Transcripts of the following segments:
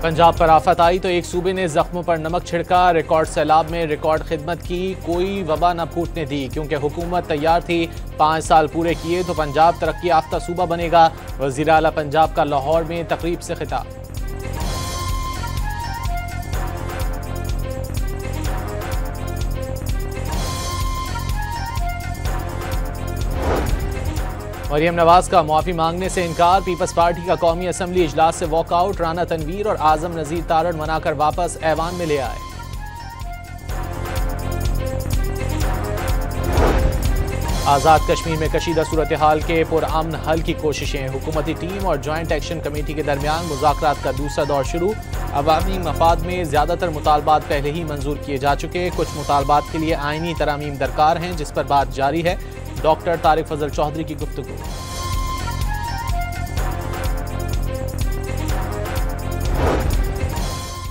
पंजाब पर आफत आई तो एक सूबे ने जख्मों पर नमक छिड़का। रिकॉर्ड सैलाब में रिकॉर्ड खिदमत की, कोई वबा न फूटने दी क्योंकि हुकूमत तैयार थी। 5 साल पूरे किए तो पंजाब तरक्की याफ्ता सूबा बनेगा। वज़ीर आला पंजाब का लाहौर में तकरीब से खिताब। मरियम नवाज का मुआफी मांगने से इनकार। पीपल्स पार्टी का कौमी असम्बली इजलास से वॉकआउट। राना तनवीर और आजम नजीर तारण मनाकर वापस ऐवान में ले आए। आज़ाद कश्मीर में कशीदा सूरत हाल के पुरअमन हल की कोशिशें। हुकूमती टीम और ज्वाइंट एक्शन कमेटी के दरमियान मुज़ाकरात का दूसरा दौर शुरू। अवामी मफाद में ज़्यादातर मुतालबात पहले ही मंजूर किए जा चुके। कुछ मुतालबात के लिए आइनी तरामीम दरकार हैं जिस पर बात जारी है। डॉक्टर तारिक फजल चौधरी की गुफ्तगू।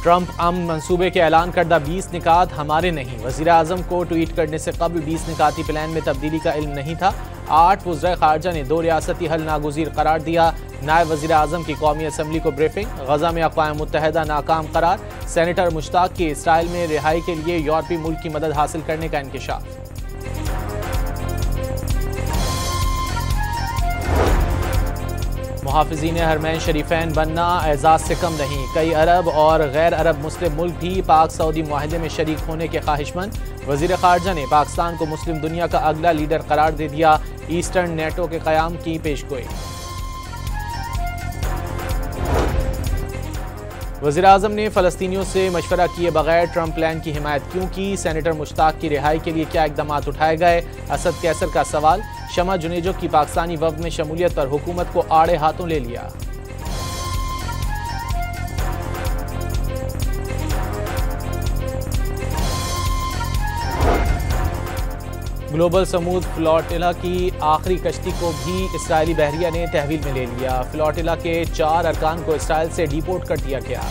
ट्रंप अमन मंसूबे के ऐलान करदा 20 निकात हमारे नहीं। वज़ीर आज़म को ट्वीट करने से कबल 20 निकाती प्लान में तब्दीली का इल्म नहीं था। 8 वज़ीर ख़ारजा ने 2 रियासती हल नागुज़ीर करार दिया। नायब वज़ीर आज़म की कौमी असम्बली को ब्रीफिंग। गज़ा में अक़वाम मुत्तहिदा नाकाम करार। सेनेटर मुश्ताक की इसराइल में रिहाई के लिए यूरोपीय मुल्क की मदद हासिल करने का इंकशाफ। मुहाफ़िज़ीन हरमैन शरीफैन बनना एजाज़ से कम नहीं। कई अरब और गैर अरब मुस्लिम मुल्क भी पाक सऊदी मुआहदे में शरीक होने के ख्वाहिशमंद। वज़ीर ख़ारजा ने पाकिस्तान को मुस्लिम दुनिया का अगला लीडर करार दे दिया। ईस्टर्न नेटो के क़याम की पेशगोई। वज़ीर आज़म ने फ़लस्तीनियों से मशवरा किए बगैर ट्रंप प्लान की हिमायत क्यों की। सेनेटर मुश्ताक की रिहाई के लिए क्या इक़दाम उठाए गए। असद कैसर का सवाल। शमा जुनेजो की पाकिस्तानी वफ़द में शमूलियत पर हुकूमत को आड़े हाथों ले लिया। ग्लोबल समूद फ्लोटिला की आखिरी कश्ती को भी इसराइली बहरिया ने तहवील में ले लिया। फ्लोटिला के 4 अरकान को इसराइल से डिपोर्ट कर दिया गया।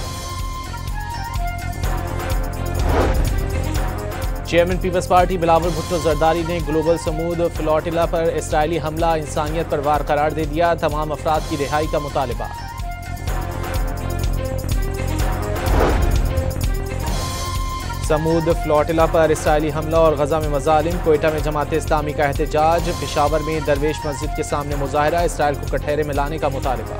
Chairman Peoples Party Bilawal Bhutto Zardari ने ग्लोबल समूद फ्लोटिला पर इसराइली हमला इंसानियत पर वार करार दे दिया। तमाम अफराद की रिहाई का मुतालबा। समूद फ्लोटिला पर इसराइली हमला और गजा में मजालिम। कोयटा में जमात इस्लामी का एहतजाज। पेशावर में दरवेश मस्जिद के सामने मुजाहरा। इसराइल को कटहरे में लाने का मुतालबा।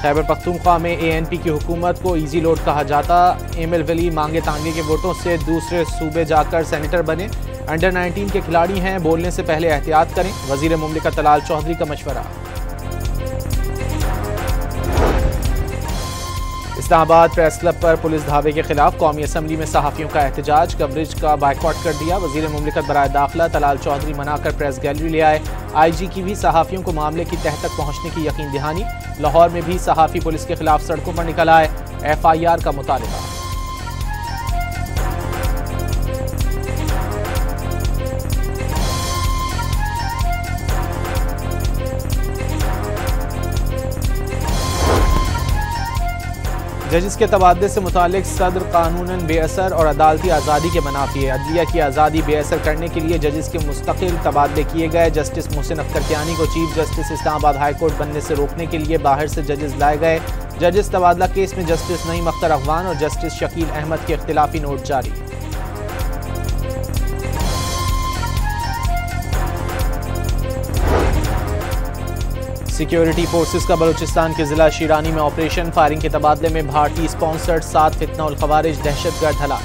खैबर पख्तूनख्वा में ANP की हुकूमत को इजी लोड कहा जाता। एमिल वली मांगे तांगे के वोटों से दूसरे सूबे जाकर सेनेटर बने। अंडर 19 के खिलाड़ी हैं, बोलने से पहले एहतियात करें। वजीर मुमलिकत तलाल चौधरी का मशवरा। इस्लामाबाद प्रेस क्लब पर पुलिस धावे के खिलाफ कौमी असम्बली में सहाफ़ियों का एहतजाज। कवरेज का बायकॉट कर दिया। वजीर मुमलिकत बराए दाखिला तलाल चौधरी मनाकर प्रेस गैलरी ले आए। IG की भी सहाफ़ियों को मामले की तह तक पहुँचने की यकीन दहानी। लाहौर में भी सहाफ़ी पुलिस के खिलाफ सड़कों पर निकल आए। FIR का मुतालबा। जजिस के तबादले से मुतालिक सदर कानूनन बेअसर और अदालती आज़ादी के मनाफी है। अदलिया की आज़ादी बेअसर करने के लिए जजिस के मुस्तकिल तबादले किए गए। जस्टिस मोहसिन अख्तर कियानी को chief justice Islamabad high court बनने से रोकने के लिए बाहर से जजिस लाए गए। जजिस तबादला केस में जस्टिस नईम अख्तर अफगान और जस्टिस शकील अहमद के इख्तिलाफी नोट जारी। सिक्योरिटी फोर्सेस का बलूचिस्तान के जिला शिरानी में ऑपरेशन। फायरिंग के तबादले में भारतीय स्पॉन्सर्ड 7 फितना उल खवारिज दहशतगर्द हलाक।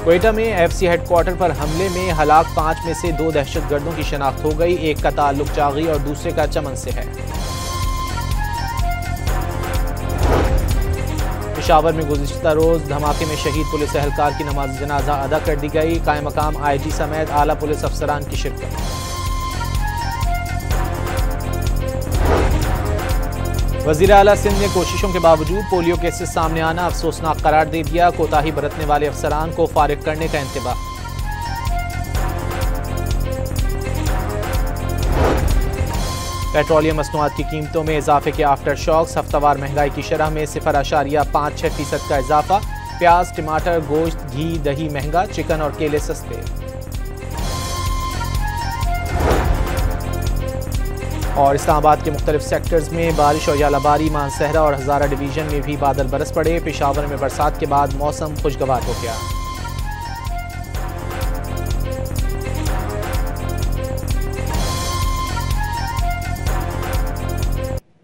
क्वेटा में FC हेडक्वार्टर पर हमले में हलाक 5 में से 2 दहशतगर्दों की शनाख्त हो गई। एक का ताल्लुक चागी और दूसरे का चमन से है। पेशावर में गुज़िश्ता रोज़ धमाके में शहीद पुलिस एहलकार की नमाज जनाजा अदा कर दी गई। कायम मकाम IG समेत आला पुलिस अफसरान की शिरकत। वज़ीर आला सिंध ने कोशिशों के बावजूद पोलियो केसेस सामने आना अफसोसनाक करार दे दिया। कोताही बरतने वाले अफसरान को फारिग करने का इंतबाह। पेट्रोलियम मसनूआत की कीमतों में इजाफे के आफ्टर शॉक्स, हफ्तावार महंगाई की शरह में 0.56% का इजाफा। प्याज, टमाटर, गोश्त, घी, दही महंगा, चिकन और केले सस्ते। और इस्लामाबाद के मुख्तलिफ सेक्टर्स में बारिश और यालाबारी, मानसहरा और हज़ारा डिवीजन में भी बादल बरस पड़े। पेशावर में बरसात के बाद मौसम खुशगवार हो गया।